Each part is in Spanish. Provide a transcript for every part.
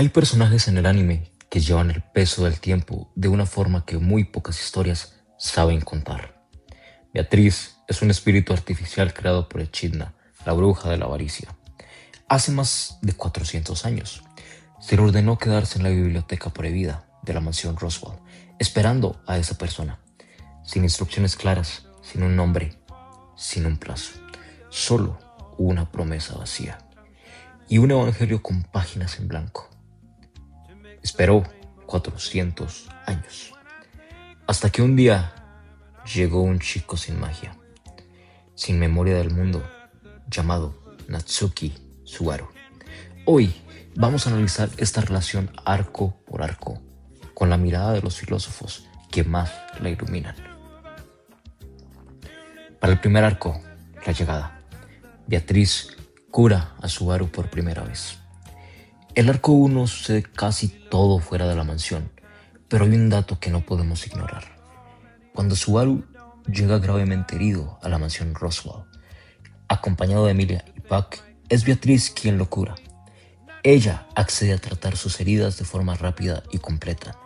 Hay personajes en el anime que llevan el peso del tiempo de una forma que muy pocas historias saben contar. Beatriz es un espíritu artificial creado por Echidna, la bruja de la avaricia. Hace más de 400 años, se le ordenó quedarse en la biblioteca prohibida de la mansión Roswell, esperando a esa persona, sin instrucciones claras, sin un nombre, sin un plazo, solo una promesa vacía y un evangelio con páginas en blanco. Esperó 400 años, hasta que un día llegó un chico sin magia, sin memoria del mundo, llamado Natsuki Subaru. Hoy vamos a analizar esta relación arco por arco, con la mirada de los filósofos que más la iluminan. Para el primer arco, la llegada, Beatriz cura a Subaru por primera vez. El arco 1 sucede casi todo fuera de la mansión, pero hay un dato que no podemos ignorar. Cuando Subaru llega gravemente herido a la mansión Roswell, acompañado de Emilia y Puck, es Beatriz quien lo cura. Ella accede a tratar sus heridas de forma rápida y completa.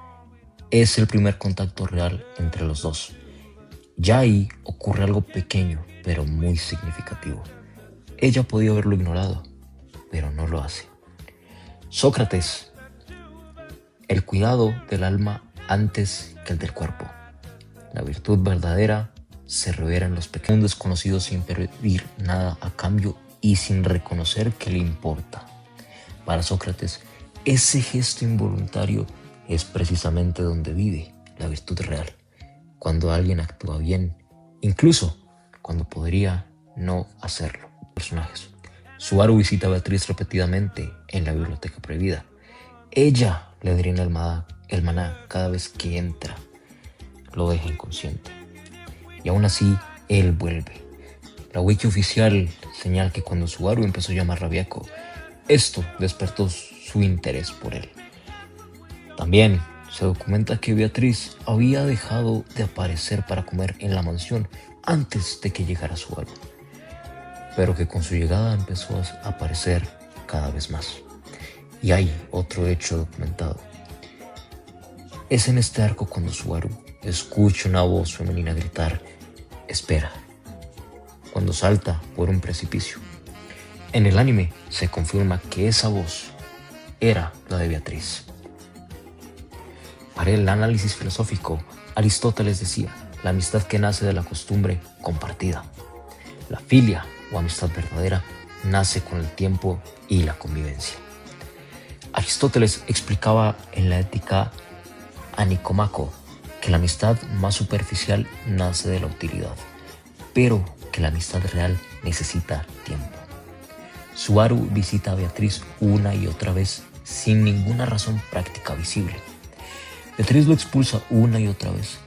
Es el primer contacto real entre los dos. Ya ahí ocurre algo pequeño, pero muy significativo. Ella podía haberlo ignorado, pero no lo hace. Sócrates, el cuidado del alma antes que el del cuerpo. La virtud verdadera se revela en los pequeños desconocidos sin pedir nada a cambio y sin reconocer que le importa. Para Sócrates, ese gesto involuntario es precisamente donde vive la virtud real, cuando alguien actúa bien, incluso cuando podría no hacerlo. Personajes. Subaru visita a Beatriz repetidamente en la biblioteca prohibida. Ella le drena el maná cada vez que entra. Lo deja inconsciente. Y aún así, él vuelve. La wiki oficial señala que cuando Subaru empezó a llamar a Rabiako, esto despertó su interés por él. También se documenta que Beatriz había dejado de aparecer para comer en la mansión antes de que llegara Subaru, pero que con su llegada empezó a aparecer cada vez más. Y hay otro hecho documentado. Es en este arco cuando Subaru escucha una voz femenina gritar: espera, cuando salta por un precipicio. En el anime se confirma que esa voz era la de Beatriz. Para el análisis filosófico, Aristóteles decía: la amistad que nace de la costumbre compartida. La filia o amistad verdadera nace con el tiempo y la convivencia. Aristóteles explicaba en la Ética a Nicómaco que la amistad más superficial nace de la utilidad, pero que la amistad real necesita tiempo. Subaru visita a Beatriz una y otra vez sin ninguna razón práctica visible. Beatriz lo expulsa una y otra vez,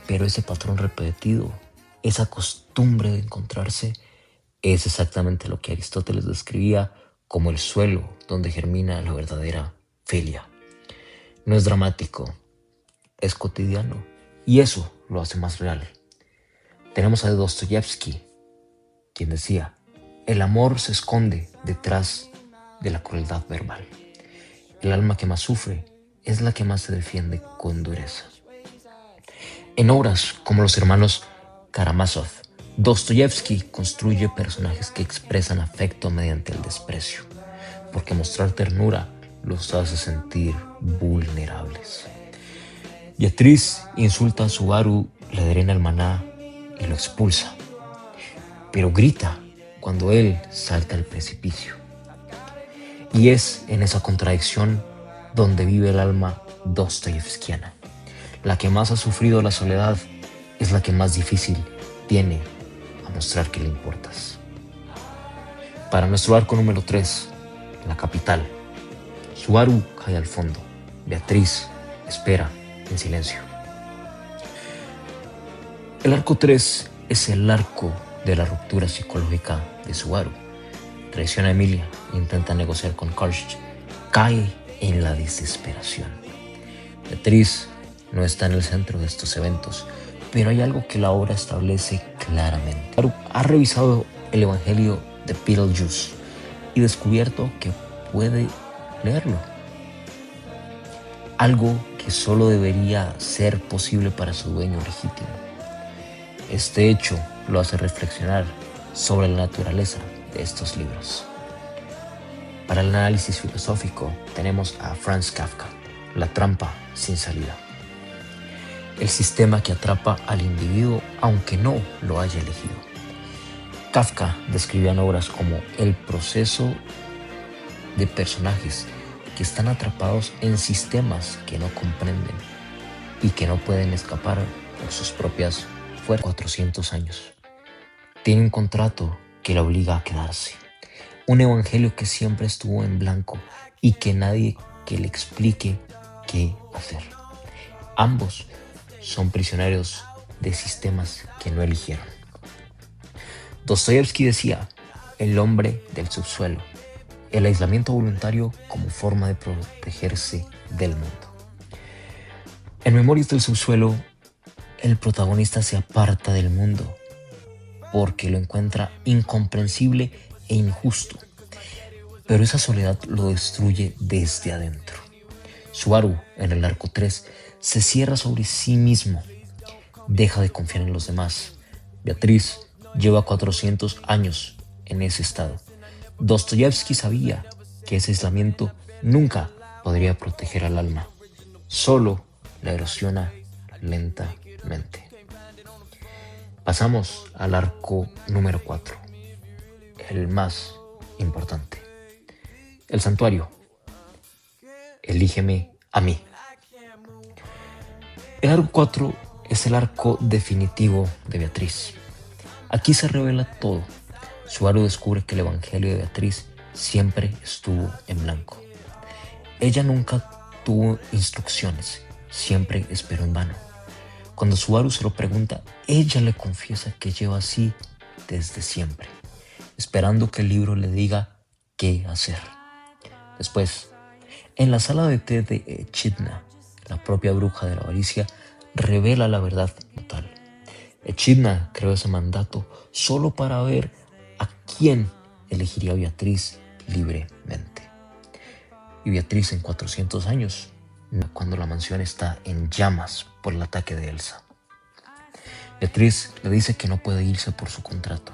pero ese patrón repetido, esa costumbre de encontrarse, es exactamente lo que Aristóteles describía como el suelo donde germina la verdadera filia. No es dramático, es cotidiano, y eso lo hace más real. Tenemos a Dostoyevsky, quien decía: el amor se esconde detrás de la crueldad verbal. El alma que más sufre es la que más se defiende con dureza. En obras como Los hermanos Karamazov, Dostoyevsky construye personajes que expresan afecto mediante el desprecio, porque mostrar ternura los hace sentir vulnerables. Beatriz insulta a Subaru, le drena el maná y lo expulsa, pero grita cuando él salta al precipicio. Y es en esa contradicción donde vive el alma dostoyevskiana. La que más ha sufrido la soledad es la que más difícil tiene a mostrar que le importas. Para nuestro arco número 3, la capital, Subaru cae al fondo. Beatriz espera en silencio. El arco 3 es el arco de la ruptura psicológica de Subaru. Traiciona a Emilia, intenta negociar con Karst, cae en la desesperación. Beatriz no está en el centro de estos eventos, pero hay algo que la obra establece claramente. Subaru ha revisado el Evangelio de Beetlejuice y descubierto que puede leerlo. algo que solo debería ser posible para su dueño legítimo. Este hecho lo hace reflexionar sobre la naturaleza de estos libros. Para el análisis filosófico tenemos a Franz Kafka, La trampa sin salida. El sistema que atrapa al individuo aunque no lo haya elegido. Kafka describía en obras como el proceso de personajes que están atrapados en sistemas que no comprenden y que no pueden escapar por sus propias fuerzas. 400 años. Tiene un contrato que la obliga a quedarse. Un evangelio que siempre estuvo en blanco y que nadie que le explique qué hacer. Ambos son prisioneros de sistemas que no eligieron. Dostoyevsky decía, el hombre del subsuelo, el aislamiento voluntario como forma de protegerse del mundo. En Memorias del subsuelo, el protagonista se aparta del mundo porque lo encuentra incomprensible e injusto, pero esa soledad lo destruye desde adentro. Subaru, en el arco 3, se cierra sobre sí mismo, deja de confiar en los demás. Beatriz lleva 400 años en ese estado. Dostoyevsky sabía que ese aislamiento nunca podría proteger al alma, solo la erosiona lentamente. Pasamos al arco número 4, el más importante. El santuario. Elígeme a mí. El arco 4 es el arco definitivo de Beatriz. Aquí se revela todo. Subaru descubre que el evangelio de Beatriz siempre estuvo en blanco. Ella nunca tuvo instrucciones, siempre esperó en vano. Cuando Subaru se lo pregunta, ella le confiesa que lleva así desde siempre, esperando que el libro le diga qué hacer. Después, en la sala de té de Echidna, la propia bruja de la avaricia revela la verdad total. Echidna creó ese mandato solo para ver a quién elegiría Beatriz libremente. Y Beatriz en 400 años, cuando la mansión está en llamas por el ataque de Elsa. Beatriz le dice que no puede irse por su contrato.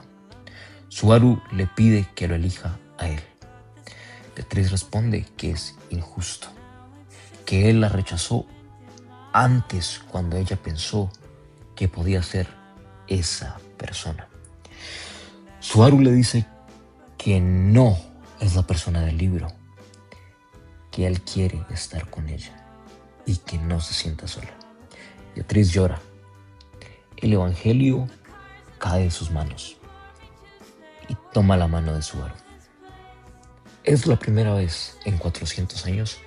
Subaru le pide que lo elija a él. Beatriz responde que es injusto, que él la rechazó antes cuando ella pensó que podía ser esa persona. Subaru le dice que no es la persona del libro, que él quiere estar con ella y que no se sienta sola. Beatriz llora. El evangelio cae de sus manos y toma la mano de Subaru. Es la primera vez en 400 años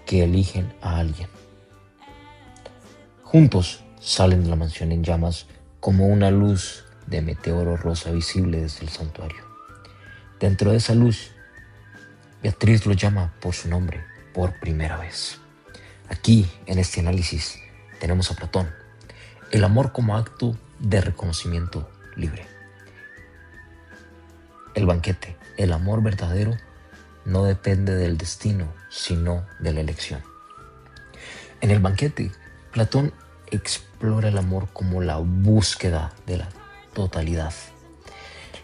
que eligen a alguien. Juntos salen de la mansión en llamas como una luz de meteoro rosa visible desde el santuario. Dentro de esa luz, Beatriz lo llama por su nombre por primera vez. Aquí, en este análisis, tenemos a Platón, el amor como acto de reconocimiento libre. El banquete, el amor verdadero, no depende del destino, sino de la elección. En el banquete, Platón explora el amor como la búsqueda de la totalidad.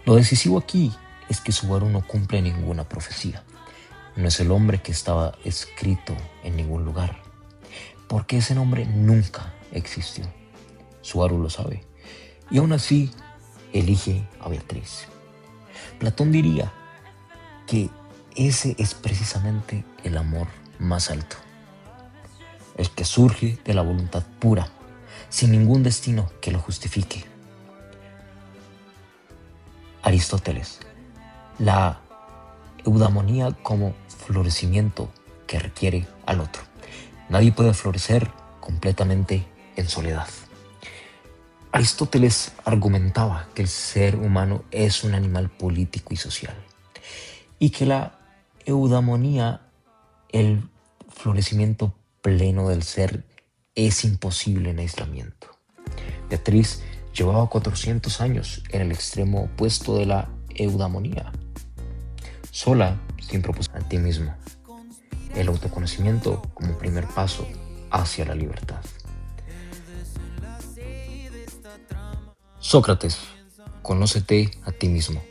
Lo decisivo aquí es que Subaru no cumple ninguna profecía. No es el hombre que estaba escrito en ningún lugar, porque ese nombre nunca existió. Subaru lo sabe, y aún así elige a Beatriz. Platón diría que ese es precisamente el amor más alto, el que surge de la voluntad pura, sin ningún destino que lo justifique. Aristóteles, la eudamonía como florecimiento que requiere al otro. Nadie puede florecer completamente en soledad. Aristóteles argumentaba que el ser humano es un animal político y social y que la eudamonía, el florecimiento pleno del ser, es imposible en aislamiento. Beatriz llevaba 400 años en el extremo opuesto de la eudamonía, sola, sin propósito a ti mismo. el autoconocimiento como primer paso hacia la libertad. Sócrates, conócete a ti mismo.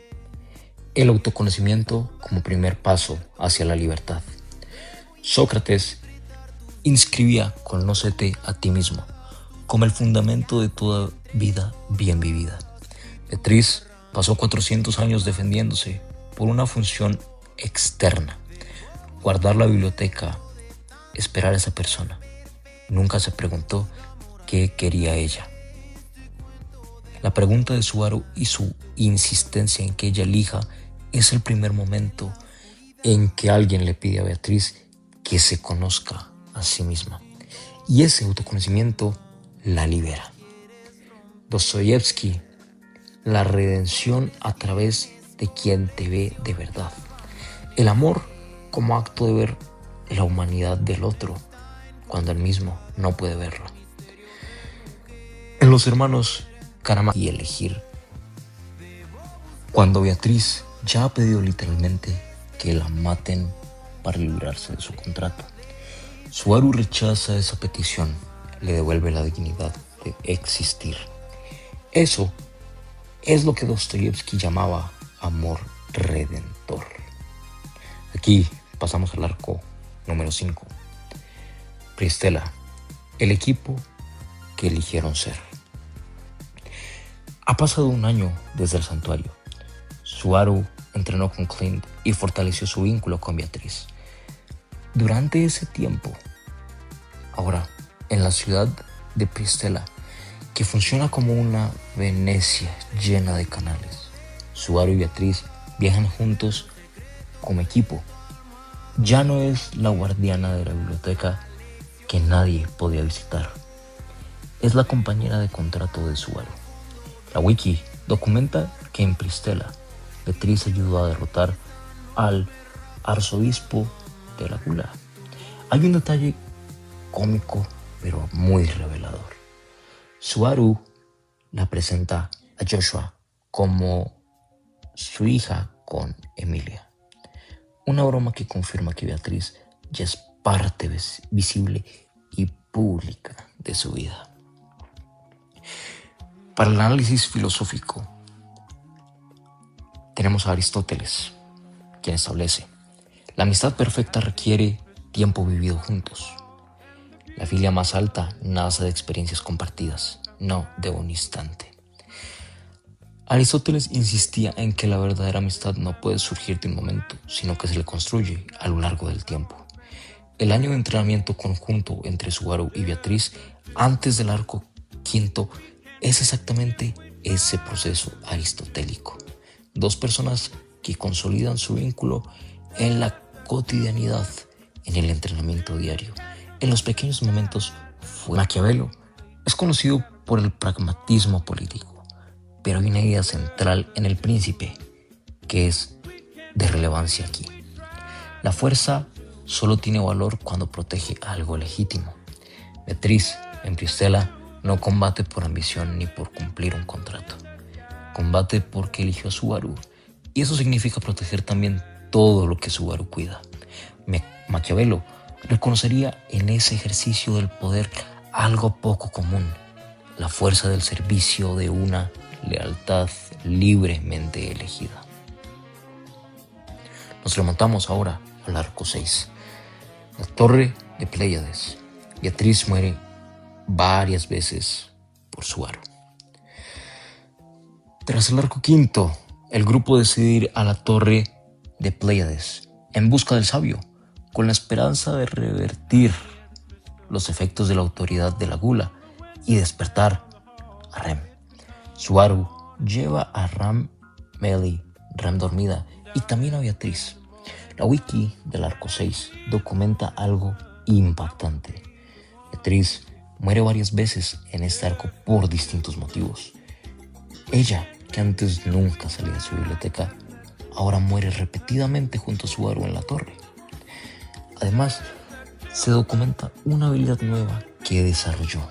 El autoconocimiento como primer paso hacia la libertad. Sócrates inscribía conócete a ti mismo como el fundamento de toda vida bien vivida. Beatriz pasó 400 años defendiéndose por una función externa: guardar la biblioteca, esperar a esa persona. Nunca se preguntó qué quería ella. La pregunta de Subaru y su insistencia en que ella elija es el primer momento en que alguien le pide a Beatriz que se conozca a sí misma. Y ese autoconocimiento la libera. Dostoyevsky, la redención a través de quien te ve de verdad. El amor como acto de ver la humanidad del otro cuando él mismo no puede verlo. En los hermanos Karamazov y elegir. Cuando Beatriz ya ha pedido literalmente que la maten para librarse de su contrato, Subaru rechaza esa petición, le devuelve la dignidad de existir. Eso es lo que Dostoyevsky llamaba amor redentor. Aquí pasamos al arco número 5. Pristela, el equipo que eligieron ser. Ha pasado un año desde el santuario. Subaru entrenó con Clint y fortaleció su vínculo con Beatriz. Durante ese tiempo, ahora en la ciudad de Pristela, que funciona como una Venecia llena de canales, Subaru y Beatriz viajan juntos como equipo. Ya no es la guardiana de la biblioteca que nadie podía visitar. Es la compañera de contrato de Subaru. La wiki documenta que en Pristela, Beatriz ayudó a derrotar al arzobispo de la Gula. Hay un detalle cómico, pero muy revelador. Subaru la presenta a Joshua como su hija con Emilia. Una broma que confirma que Beatriz ya es parte visible y pública de su vida. Para el análisis filosófico, tenemos a Aristóteles, quien establece: la amistad perfecta requiere tiempo vivido juntos. La filia más alta nace de experiencias compartidas, no de un instante. Aristóteles insistía en que la verdadera amistad no puede surgir de un momento, sino que se le construye a lo largo del tiempo. El año de entrenamiento conjunto entre Subaru y Beatriz antes del arco quinto es exactamente ese proceso aristotélico. Dos personas que consolidan su vínculo en la cotidianidad, en el entrenamiento diario, en los pequeños momentos. Maquiavelo es conocido por el pragmatismo político, pero hay una idea central en El Príncipe que es de relevancia aquí. La fuerza solo tiene valor cuando protege algo legítimo. Beatriz, en Pristela, no combate por ambición ni por cumplir un contrato. Combate porque eligió a Subaru, y eso significa proteger también todo lo que Subaru cuida. Maquiavelo reconocería en ese ejercicio del poder algo poco común: la fuerza del servicio de una lealtad libremente elegida. Nos remontamos ahora al arco 6. La torre de Pléyades. Beatriz muere varias veces por Subaru. Tras el arco quinto, el grupo decide ir a la torre de Pléyades en busca del sabio, con la esperanza de revertir los efectos de la autoridad de la Gula y despertar a Rem. Subaru lleva a Rem dormida, y también a Beatriz. La wiki del arco 6 documenta algo impactante. Beatriz muere varias veces en este arco por distintos motivos. Ella, que antes nunca salía de su biblioteca, ahora muere repetidamente junto a Subaru en la torre. Además, se documenta una habilidad nueva que desarrolló.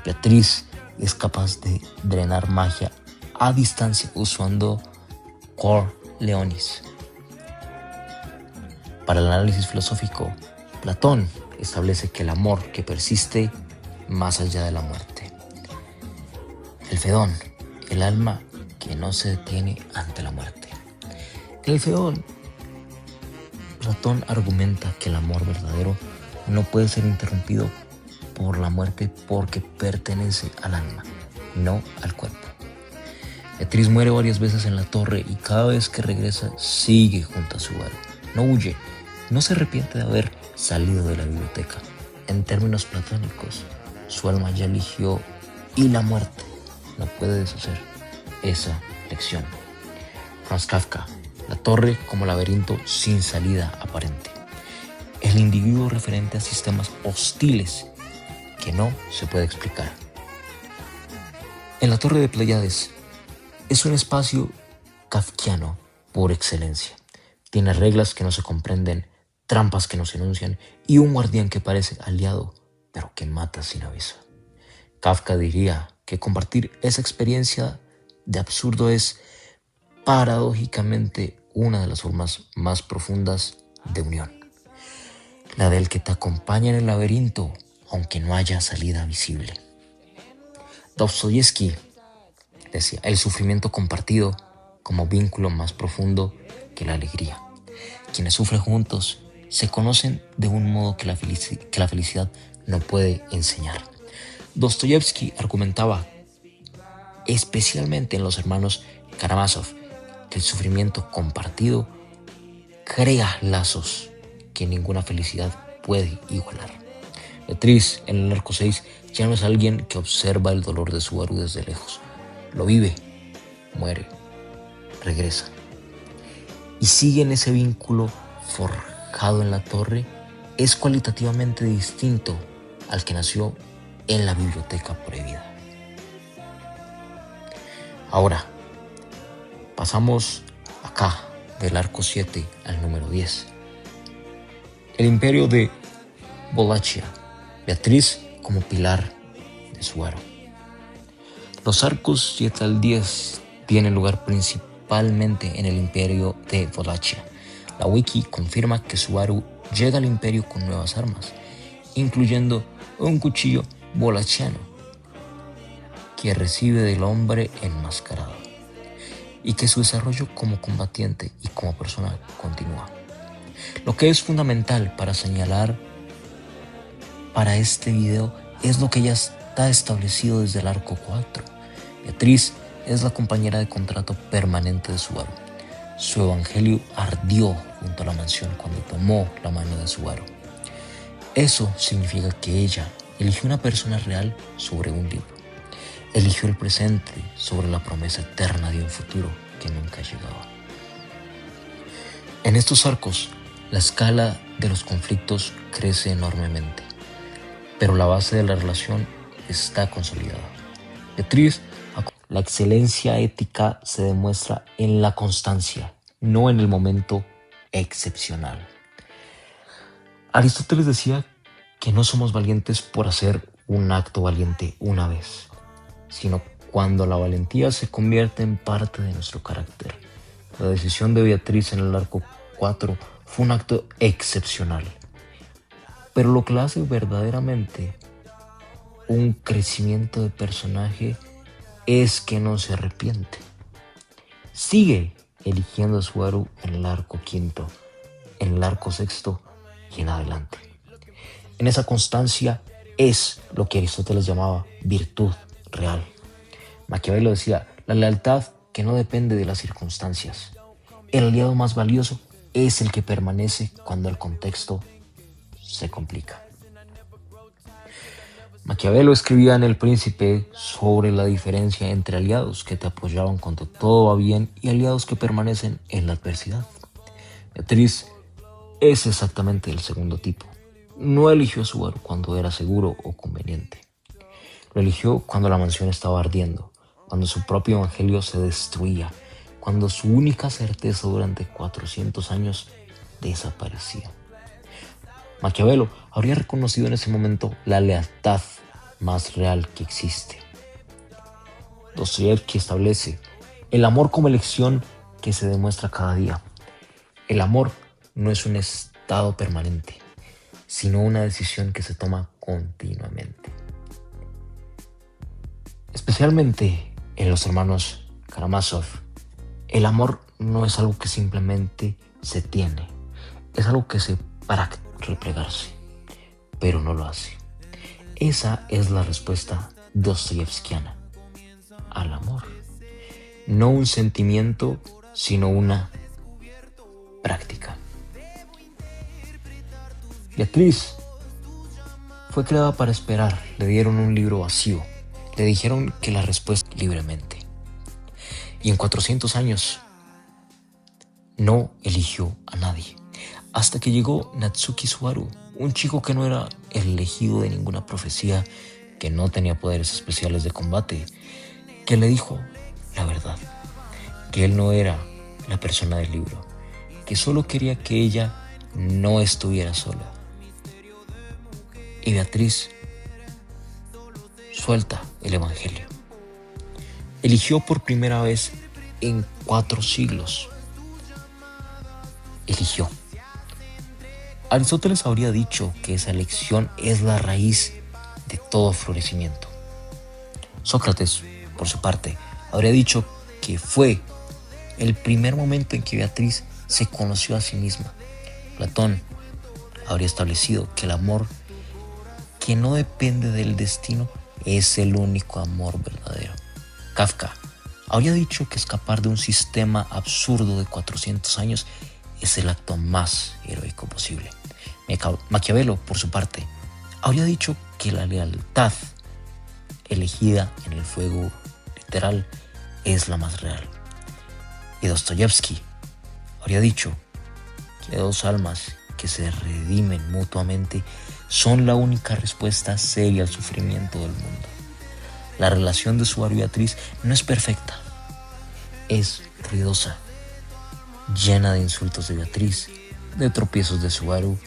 Beatriz es capaz de drenar magia a distancia usando Cor Leonis. Para el análisis filosófico, Platón establece que el amor que persiste más allá de la muerte. El Fedón, el alma que no se detiene ante la muerte. En el Fedón, Platón argumenta que el amor verdadero no puede ser interrumpido por la muerte porque pertenece al alma, no al cuerpo. Beatriz muere varias veces en la torre y cada vez que regresa sigue junto a Subaru. No huye, no se arrepiente de haber salido de la biblioteca. En términos platónicos, su alma ya eligió y la muerte no puede deshacer esa lección. Franz Kafka, la torre como laberinto sin salida aparente. El individuo referente a sistemas hostiles que no se puede explicar. En la torre de Pleiades es un espacio kafkiano por excelencia. Tiene reglas que no se comprenden, trampas que no se enuncian y un guardián que parece aliado, pero que mata sin aviso. Kafka diría que compartir esa experiencia de absurdo es paradójicamente una de las formas más profundas de unión. La del que te acompaña en el laberinto, aunque no haya salida visible. Dostoyevsky decía, el sufrimiento compartido como vínculo más profundo que la alegría. Quienes sufren juntos se conocen de un modo que la felicidad no puede enseñar. Dostoyevsky argumentaba, especialmente en Los hermanos Karamazov, que el sufrimiento compartido crea lazos que ninguna felicidad puede igualar. Beatriz, en el arco 6, ya no es alguien que observa el dolor de Subaru desde lejos. Lo vive, muere, regresa. Y sigue en ese vínculo forjado en la torre, es cualitativamente distinto al que nació en la biblioteca prohibida. Ahora, pasamos acá del arco 7 al número 10. El imperio de Wallachia, Beatriz como pilar de Subaru. Los arcos 7 al 10 tienen lugar principalmente en el imperio de Wallachia. La wiki confirma que Subaru llega al imperio con nuevas armas, incluyendo un cuchillo walachiano que recibe del hombre enmascarado, y que su desarrollo como combatiente y como persona continúa. Lo que es fundamental para señalar para este video es lo que ya está establecido desde el arco 4. Beatriz es la compañera de contrato permanente de Subaru. Su evangelio ardió junto a la mansión cuando tomó la mano de Subaru. Eso significa que ella eligió una persona real sobre un libro. Eligió el presente sobre la promesa eterna de un futuro que nunca llegaba. En estos arcos, la escala de los conflictos crece enormemente, pero la base de la relación está consolidada. Beatriz, la excelencia ética se demuestra en la constancia, no en el momento excepcional. Aristóteles decía que no somos valientes por hacer un acto valiente una vez, sino cuando la valentía se convierte en parte de nuestro carácter. La decisión de Beatriz en el arco 4 fue un acto excepcional, pero lo que la hace verdaderamente un crecimiento de personaje es que no se arrepiente. Sigue eligiendo a Subaru en el arco 5, en el arco 6 y en adelante. En esa constancia es lo que Aristóteles llamaba virtud real. Maquiavelo decía, la lealtad que no depende de las circunstancias. El aliado más valioso es el que permanece cuando el contexto se complica. Maquiavelo escribía en El Príncipe sobre la diferencia entre aliados que te apoyaban cuando todo va bien y aliados que permanecen en la adversidad. Beatriz es exactamente el segundo tipo. No eligió a Subaru cuando era seguro o conveniente. Lo eligió cuando la mansión estaba ardiendo, cuando su propio evangelio se destruía, cuando su única certeza durante 400 años desaparecía. Maquiavelo habría reconocido en ese momento la lealtad más real que existe. Dostoyevsky establece el amor como elección que se demuestra cada día. El amor no es un estado permanente, sino una decisión que se toma continuamente. Especialmente en los hermanos Karamazov, el amor no es algo que simplemente se tiene, es algo que se para replegarse, pero no lo hace. Esa es la respuesta dostoyevskiana al amor. No un sentimiento, sino una práctica. Beatriz fue creada para esperar. Le dieron un libro vacío. Le dijeron que la respuesta libremente. Y en 400 años no eligió a nadie. Hasta que llegó Natsuki Subaru, un chico que no era el elegido de ninguna profecía, que no tenía poderes especiales de combate, que le dijo la verdad, que él no era la persona del libro, que solo quería que ella no estuviera sola. Y Beatriz suelta el evangelio. Eligió por primera vez en 4 siglos. Eligió. Aristóteles habría dicho que esa elección es la raíz de todo florecimiento. Sócrates, por su parte, habría dicho que fue el primer momento en que Beatriz se conoció a sí misma. Platón habría establecido que el amor que no depende del destino es el único amor verdadero. Kafka habría dicho que escapar de un sistema absurdo de 400 años es el acto más heroico posible. Maquiavelo, por su parte, habría dicho que la lealtad elegida en el fuego literal es la más real. Y Dostoyevsky habría dicho que 2 almas que se redimen mutuamente son la única respuesta seria al sufrimiento del mundo. La relación de Subaru y Beatriz no es perfecta, es ruidosa, llena de insultos de Beatriz, de tropiezos de Subaru,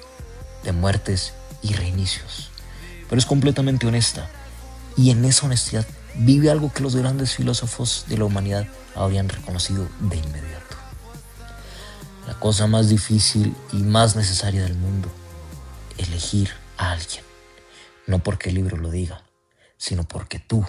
de muertes y reinicios, pero es completamente honesta, y en esa honestidad vive algo que los grandes filósofos de la humanidad habrían reconocido de inmediato. La cosa más difícil y más necesaria del mundo, elegir a alguien, no porque el libro lo diga, sino porque tú